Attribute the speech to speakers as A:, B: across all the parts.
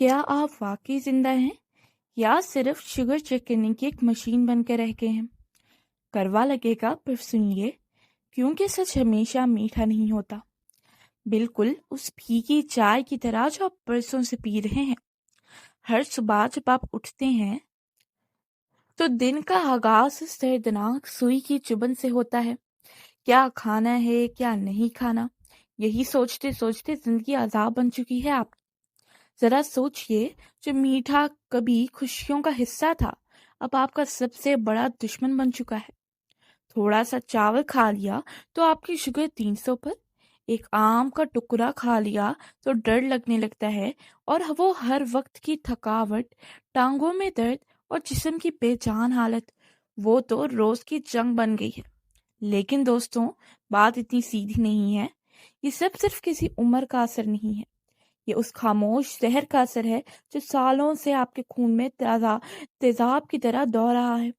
A: क्या आप वाकई जिंदा हैं या सिर्फ शुगर चेक करने की एक मशीन बनकर रह गए हैं? कड़वा लगेगा पर सुनिए, क्योंकि सच हमेशा मीठा नहीं होता। बिल्कुल उस फीकी चाय की तरह जो आप बरसों से पी रहे हैं। हर सुबह जब आप उठते हैं तो दिन का आगाज उस दर्दनाक सुई की चुभन से होता है। क्या खाना है क्या नहीं खाना, यही सोचते सोचते जिंदगी अजाब बन चुकी है आप। जरा सोचिए, जो मीठा कभी खुशियों का हिस्सा था अब आपका सबसे बड़ा दुश्मन बन चुका है। थोड़ा सा चावल खा लिया तो आपकी शुगर 300 पर, एक आम का टुकड़ा खा लिया तो डर लगने लगता है, और वो हर वक्त की थकावट, टांगों में दर्द और जिस्म की बेजान हालत, वो तो रोज की जंग बन गई है। लेकिन दोस्तों, बात इतनी सीधी नहीं है। ये सब सिर्फ किसी उम्र का असर नहीं है, ये उस खामोश जहर का असर है जो सालों से आपके खून में तेजाब की तरह दौड़ रहा है।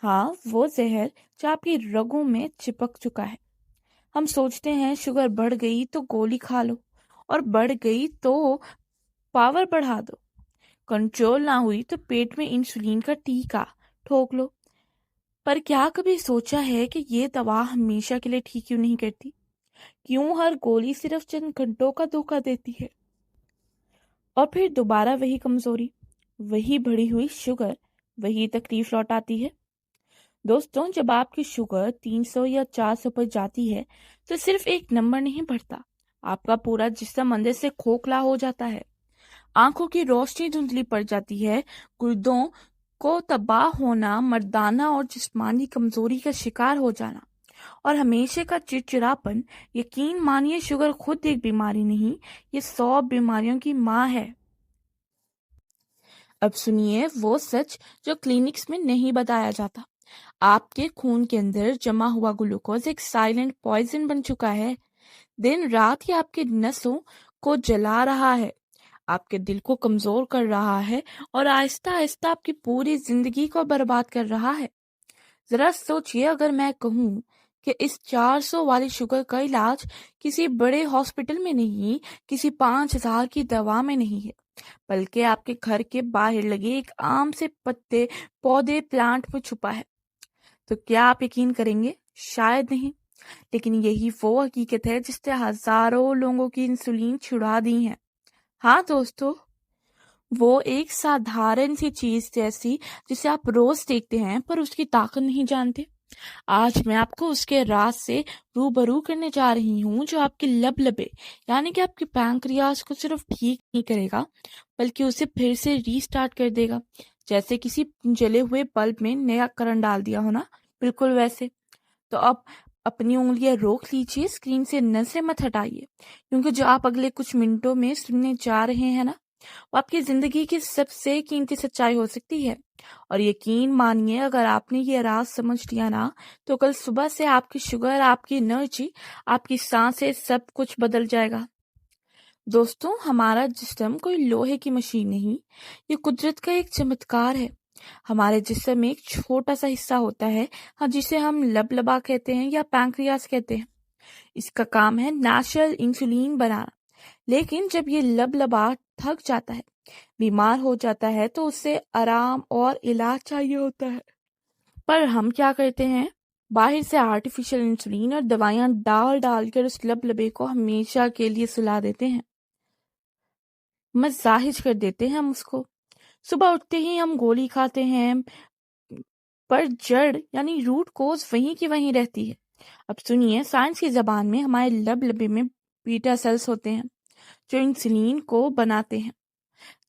A: हाँ, वो जहर जो आपकी रगों में चिपक चुका है। हम सोचते हैं शुगर बढ़ गई तो गोली खा लो, और बढ़ गई तो पावर बढ़ा दो, कंट्रोल ना हुई तो पेट में इंसुलिन का टीका ठोक लो। पर क्या कभी सोचा है कि ये दवा हमेशा के लिए ठीक क्यों नहीं करती? क्यों हर गोली सिर्फ चंद घंटों का धोखा देती है, और फिर दोबारा वही कमजोरी, वही बढ़ी हुई शुगर, वही तकलीफ लौट आती है? दोस्तों, जब आपकी शुगर 300 या 400 पर जाती है तो सिर्फ एक नंबर नहीं बढ़ता, आपका पूरा जिस्म अंदर से खोखला हो जाता है। आंखों की रोशनी धुंधली पड़ जाती है, गुर्दों को तबाह होना, मर्दाना और जिस्मानी कमजोरी का शिकार हो जाना, और हमेशा का चिड़चिड़ापन। यकीन मानिए, शुगर खुद एक बीमारी नहीं, ये 100 बीमारियों की माँ है। अब सुनिए वो सच जो क्लिनिक्स में नहीं बताया जाता। आपके खून के अंदर जमा हुआ ग्लूकोज एक साइलेंट पॉइजन बन चुका है। दिन रात ये आपके नसों को जला रहा है, आपके दिल को कमजोर कर रहा है, और आहिस्ता आहिस्ता आपकी पूरी जिंदगी को बर्बाद कर रहा है। जरा सोचिए, अगर मैं कहूँ कि इस 400 वाली शुगर का इलाज किसी बड़े हॉस्पिटल में नहीं, किसी 5,000 की दवा में नहीं है, बल्कि आपके घर के बाहर लगे एक आम से पत्ते पौधे प्लांट में छुपा है, तो क्या आप यकीन करेंगे? शायद नहीं। लेकिन यही वो हकीकत है जिसने हजारों लोगों की इंसुलिन छुड़ा दी है। हाँ दोस्तों, वो एक साधारण सी चीज जैसी जिसे आप रोज देखते हैं पर उसकी ताकत नहीं जानते। आज मैं आपको उसके राज से रूबरू करने जा रही हूँ, जो आपके लबलबे यानी कि आपके पैंक्रियाज को सिर्फ ठीक नहीं करेगा, बल्कि उसे फिर से रीस्टार्ट कर देगा, जैसे किसी जले हुए बल्ब में नया करंट डाल दिया हो ना, बिल्कुल वैसे। तो अब अपनी उंगलियां रोक लीजिए, स्क्रीन से नजरें मत हटाइए, क्योंकि जो आप अगले कुछ मिनटों में सुनने जा रहे हैं ना, वो आपकी जिंदगी की सबसे कीमती सच्चाई हो सकती है। और यकीन मानिए, अगर आपने ये राज समझ लिया ना, तो कल सुबह से आपकी शुगर, आपकी एनर्जी, आपकी सांसें, सब कुछ बदल जाएगा। दोस्तों, हमारा जिस्म कोई लोहे की मशीन नहीं, ये कुदरत का एक चमत्कार है। हमारे जिस्म में एक छोटा सा हिस्सा होता है, हाँ, जिसे हम लबलबा कहते हैं या पैंक्रियास कहते हैं। इसका काम है नेचुरल इंसुलिन बनाना। लेकिन जब ये लबलबा थक जाता है, बीमार हो जाता है, तो उसे आराम और इलाज चाहिए होता है। पर हम क्या करते हैं? बाहर से आर्टिफिशियल इंसुलिन और दवाइयां डाल डाल कर उस लबलबे को हमेशा के लिए सुला देते हैं, मसाहिज कर देते हैं हम उसको। सुबह उठते ही हम गोली खाते हैं, पर जड़ यानी रूट कोज वहीं की वहीं रहती है। अब सुनिए, साइंस की जबान में हमारे लबलबे में बीटा सेल्स होते हैं, जो इंसुलिन को बनाते हैं।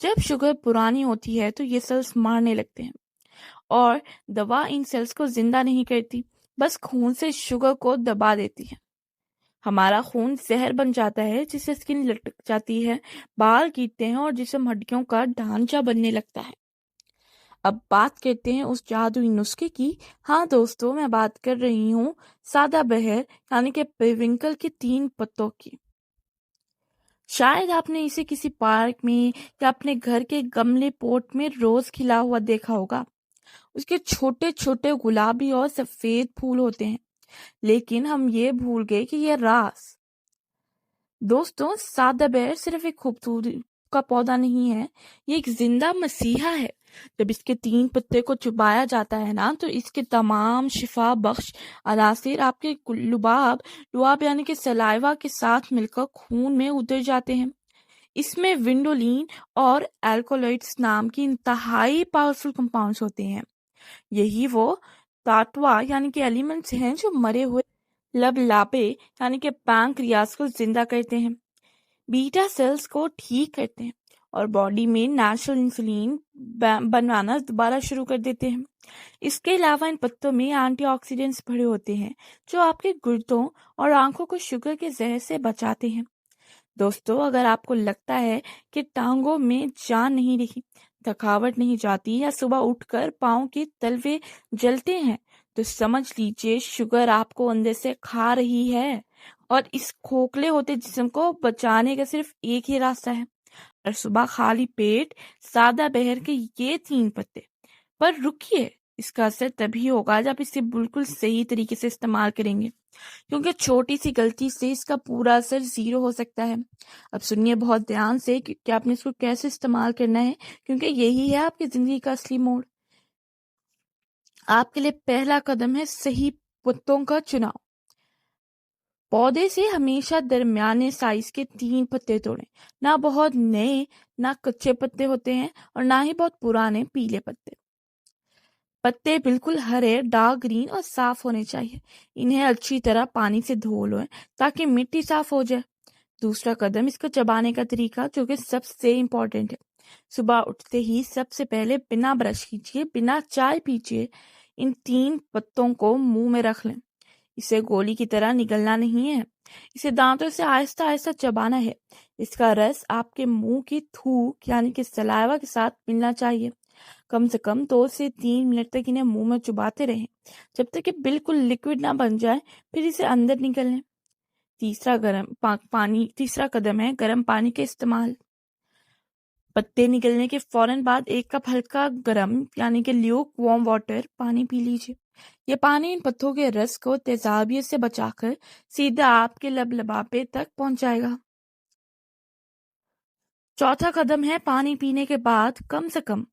A: जब शुगर पुरानी होती है तो ये सेल्स मारने लगते हैं, और दवा इन सेल्स को जिंदा नहीं करती, बस खून से शुगर को दबा देती है। हमारा खून जहर बन जाता है, जिससे स्किन लटक जाती है, बाल गिरते हैं, और जिसम हड्डियों का ढांचा बनने लगता है। अब बात करते हैं उस जादुई नुस्खे की। हाँ दोस्तों, मैं बात कर रही हूँ सादा बहर यानी कि पेरिविंकल के 3 पत्तों की। शायद आपने इसे किसी पार्क में या अपने घर के गमले पोट में रोज खिला हुआ देखा होगा। उसके छोटे छोटे गुलाबी और सफेद फूल होते हैं, लेकिन हम ये भूल गए कि ये रास। दोस्तों, सादा बेर सिर्फ एक का पौधा नहीं है, ये एक जिंदा मसीहा है। जब इसके 3 पत्ते को चबाया जाता है ना, तो इसके तमाम शिफा बख्श अनासिर आपके लुबाब लुआब यानी कि सलाइवा के साथ मिलकर खून में उतर जाते हैं। इसमें विंडोलिन और एल्कोलॉइड्स नाम की इंतहाई पावरफुल कंपाउंड्स होते हैं। यही वो तात्वा यानी कि एलिमेंट्स हैं जो मरे हुए लबलाबे यानी कि पैंक्रियास को जिंदा करते हैं, बीटा सेल्स को ठीक करते हैं और बॉडी में नेचुरल इंसुलिन बनवाना दोबारा शुरू कर देते हैं। इसके अलावा इन पत्तों में एंटीऑक्सीडेंट्स भरे होते हैं जो आपके गुर्दों और आंखों को शुगर के जहर से बचाते हैं। दोस्तों, अगर आपको लगता है कि टांगों में जान नहीं रही, थकावट नहीं जाती या सुबह उठकर पाँव के तलवे जलते हैं, तो समझ लीजिए शुगर आपको अंदर से खा रही है। और इस खोखले होते जिस्म को बचाने का सिर्फ एक ही रास्ता है, और सुबह खाली पेट सादा बहर के ये 3 पत्ते। पर रुकिए, इसका असर तभी होगा जब इसे बिल्कुल सही तरीके से इस्तेमाल करेंगे, क्योंकि छोटी सी गलती से इसका पूरा असर 0 हो सकता है। अब सुनिए बहुत ध्यान से कि आपने इसको कैसे इस्तेमाल करना है, क्योंकि यही है आपकी जिंदगी का असली मोड़। आपके लिए पहला कदम है सही पत्तों का चुनाव। पौधे से हमेशा दरमियाने साइज के 3 पत्ते तोड़ें। ना बहुत नए, ना कच्चे पत्ते होते हैं, और ना ही बहुत पुराने पीले पत्ते। पत्ते बिल्कुल हरे, डार्क ग्रीन और साफ होने चाहिए। इन्हें अच्छी तरह पानी से धो लो ताकि मिट्टी साफ हो जाए। दूसरा कदम इसको चबाने का तरीका, जो कि सबसे इम्पोर्टेंट है। सुबह उठते ही सबसे पहले बिना ब्रश कीजिए, बिना चाय पीजिए, इन 3 पत्तों को मुंह में रख लें। इसे गोली की तरह निगलना नहीं है, इसे दांतों से आहिस्ता आहिस्ता चबाना है। इसका रस आपके मुंह की थूक यानी कि सलाइवा के साथ मिलना चाहिए। कम से कम 2 से 3 मिनट तक इन्हें मुंह में चुबाते रहें, जब तक कि बिल्कुल लिक्विड ना बन जाए, फिर इसे अंदर निकल लें। तीसरा कदम है गर्म पानी का इस्तेमाल। पत्ते निकलने के फौरन बाद 1 कप हल्का गर्म यानी कि ल्यूक वार्म वाटर पानी पी लीजिए। ये पानी इन पत्तों के रस को तेजाबियत से बचाकर सीधा आपके लबाबे तक पहुंचाएगा। चौथा कदम है पानी पीने के बाद कम से कम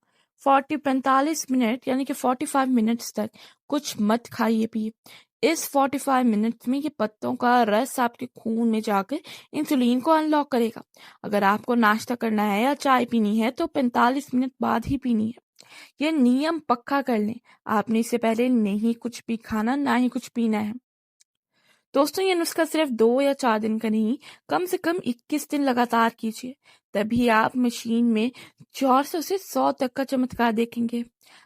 A: 45 मिनट यानी कि 45 मिनट्स तक कुछ मत खाइए पिए। इस 45 मिनट्स में ये पत्तों का रस आपके खून में जाकर इंसुलिन को अनलॉक करेगा। अगर आपको नाश्ता करना है या चाय पीनी है तो 45 मिनट बाद ही पीनी है। ये नियम पक्का कर लें, आपने इससे पहले नहीं कुछ भी खाना, ना ही कुछ पीना है। दोस्तों, ये नुस्खा सिर्फ 2 या 4 दिन का नहीं, कम से कम 21 दिन लगातार कीजिए, तभी आप मशीन में 400 से 100 तक का चमत्कार देखेंगे।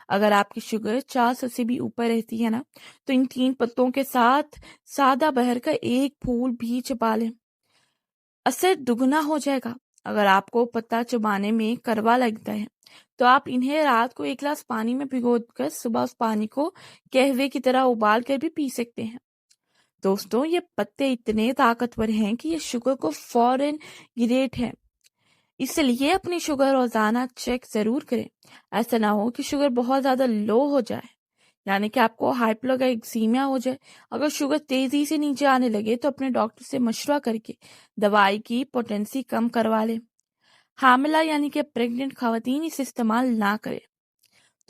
A: अगर आपकी शुगर 400 से भी ऊपर रहती है ना, तो इन 3 पत्तों के साथ सादा बहर का एक फूल भी चबा लें, असर दुगना हो जाएगा। अगर आपको पत्ता चबाने में कड़वा लगता है, तो आप इन्हें रात को 1 गिलास पानी में भिगोकर सुबह उस पानी को कहवे की तरह उबाल कर भी पी सकते हैं। दोस्तों, ये पत्ते इतने ताकतवर हैं कि ये शुगर को फौरन गिरेट है, इसलिए अपनी शुगर रोजाना चेक जरूर करें। ऐसा ना हो कि शुगर बहुत ज्यादा लो हो जाए, यानी कि आपको हाइपोग्लाइसीमिया हो जाए। अगर शुगर तेजी से नीचे आने लगे तो अपने डॉक्टर से मशवरा करके दवाई की पोटेंसी कम करवा लें। हामिला यानी कि प्रेग्नेंट खवातीन इसे इस्तेमाल ना करें।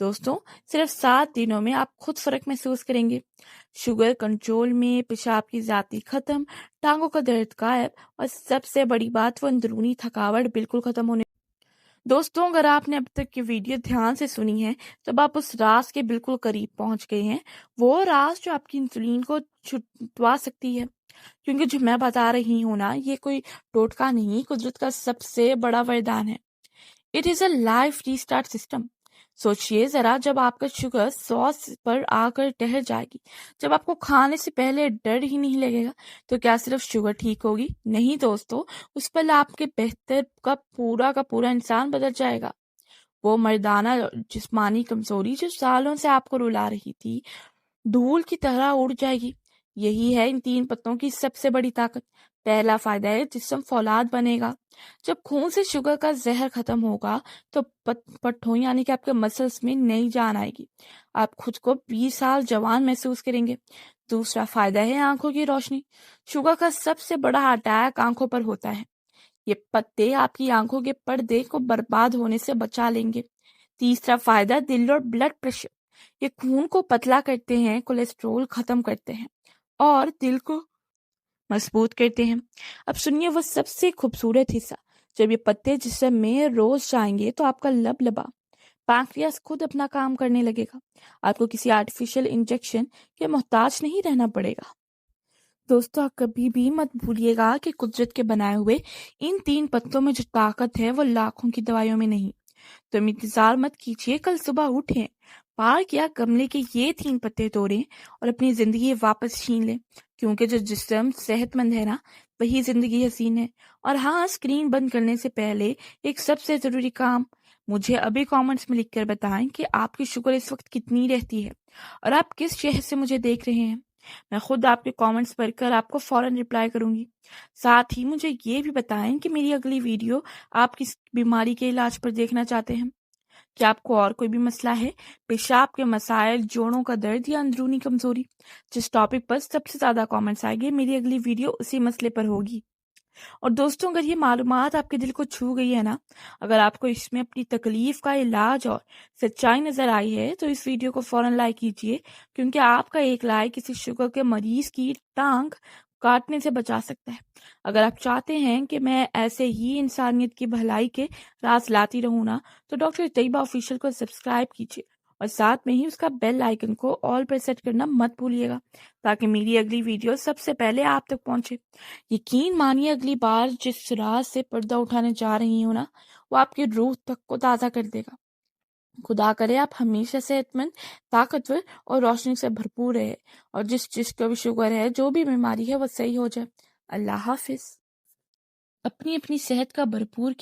A: दोस्तों, सिर्फ 7 दिनों में आप खुद फर्क महसूस करेंगे। शुगर कंट्रोल में, पेशाब की ज़्यादती खत्म, टांगों का दर्द गायब, और सबसे बड़ी बात वो अंदरूनी थकावट बिल्कुल खत्म होने। दोस्तों, अगर आपने अब तक ये वीडियो ध्यान से सुनी है, तब आप उस राज के बिल्कुल करीब पहुंच गए हैं। वो राज जो आपकी इंसुलिन को छुटवा सकती है, क्योंकि जो मैं बता रही हूँ ना, ये कोई टोटका नहीं, कुदरत का सबसे बड़ा वरदान है। It is a life restart system. सोचिए जरा, जब आपका शुगर 100 पर आकर ठहर जाएगी, जब आपको खाने से पहले डर ही नहीं लगेगा, तो क्या सिर्फ शुगर ठीक होगी? नहीं दोस्तों, उस पर आपके बेहतर का पूरा इंसान बदल जाएगा। वो मर्दाना जिस्मानी कमजोरी जो सालों से आपको रुला रही थी, धूल की तरह उड़ जाएगी। यही है इन 3 पत्तों की सबसे बड़ी ताकत। पहला फायदा है जिस्म फौलाद बनेगा। जब खून से शुगर का जहर खत्म होगा, तो पट्ठों यानी कि आपके मसल्स में नई जान आएगी। आप खुद को 20 साल जवान महसूस करेंगे। दूसरा फायदा है आंखों की रोशनी। शुगर का सबसे बड़ा अटैक आंखों पर होता है। یہ پتے آپ کی آنکھوں کے پردے کو برباد ہونے سے بچا لیں گے۔ تیسرا فائدہ دل اور بلڈ پریشر۔ یہ خون کو پتلا کرتے ہیں، کولیسٹرول ختم کرتے ہیں اور دل کو مضبوط کرتے ہیں۔ اب سنیے وہ سب سے خوبصورت حصہ، جب یہ پتے جسم میں روز جائیں گے تو آپ کا لبا پینکریاس خود اپنا کام کرنے لگے گا۔ آپ کو کسی آرٹیفیشل انجیکشن کے محتاج نہیں رہنا پڑے گا۔ دوستو، آپ کبھی بھی مت بھولیے گا کہ قدرت کے بنائے ہوئے ان 3 پتوں میں جو طاقت ہے وہ لاکھوں کی دوائیوں میں نہیں۔ تم انتظار مت کیجیے، کل صبح اٹھیں، پارک یا گملے کے یہ 3 پتے توڑیں اور اپنی زندگی واپس چھین لیں، کیونکہ جو جسم صحت مند ہے نا، وہی زندگی حسین ہے۔ اور ہاں، اسکرین بند کرنے سے پہلے ایک سب سے ضروری کام، مجھے ابھی کامنٹس میں لکھ کر بتائیں کہ آپ کی شوگر اس وقت کتنی رہتی ہے اور آپ کس شہر سے مجھے دیکھ رہے ہیں۔ میں خود آپ کے کامنٹس پڑھ کر آپ کو فوراً رپلائی کروں گی۔ ساتھ ہی مجھے یہ بھی بتائیں کہ میری اگلی ویڈیو آپ کس بیماری کے علاج پر دیکھنا چاہتے ہیں۔ کیا آپ کو اور کوئی بھی مسئلہ ہے، پیشاب کے مسائل، جوڑوں کا درد یا اندرونی کمزوری؟ جس ٹاپک پر سب سے زیادہ کامنٹس آئیں گے، میری اگلی ویڈیو اسی مسئلے پر ہوگی۔ اور دوستوں، اگر یہ معلومات آپ کے دل کو چھو گئی ہے نا، اگر آپ کو اس میں اپنی تکلیف کا علاج اور سچائی نظر آئی ہے، تو اس ویڈیو کو فوراً لائک کیجیے، کیونکہ آپ کا ایک لائک کسی شوگر کے مریض کی ٹانگ کاٹنے سے بچا سکتا ہے۔ اگر آپ چاہتے ہیں کہ میں ایسے ہی انسانیت کی بھلائی کے راز لاتی رہوں نا، تو ڈاکٹر طیبہ آفیشیل کو سبسکرائب کیجیے اور ساتھ میں ہی اس کا بیل آئیکن کو آل پر سیٹ کرنا مت بھولیے گا، تاکہ میری اگلی ویڈیو سب سے پہلے آپ تک پہنچے۔ یقین مانیے، اگلی بار جس راز سے پردہ اٹھانے جا رہی ہوں نا، وہ آپ کی روح تک کو تازہ کر دے گا۔ خدا کرے آپ ہمیشہ صحت مند، طاقتور اور روشنی سے بھرپور رہے، اور جس کو بھی شوگر ہے، جو بھی بیماری ہے، وہ صحیح ہو جائے۔ اللہ حافظ۔ اپنی صحت کا بھرپور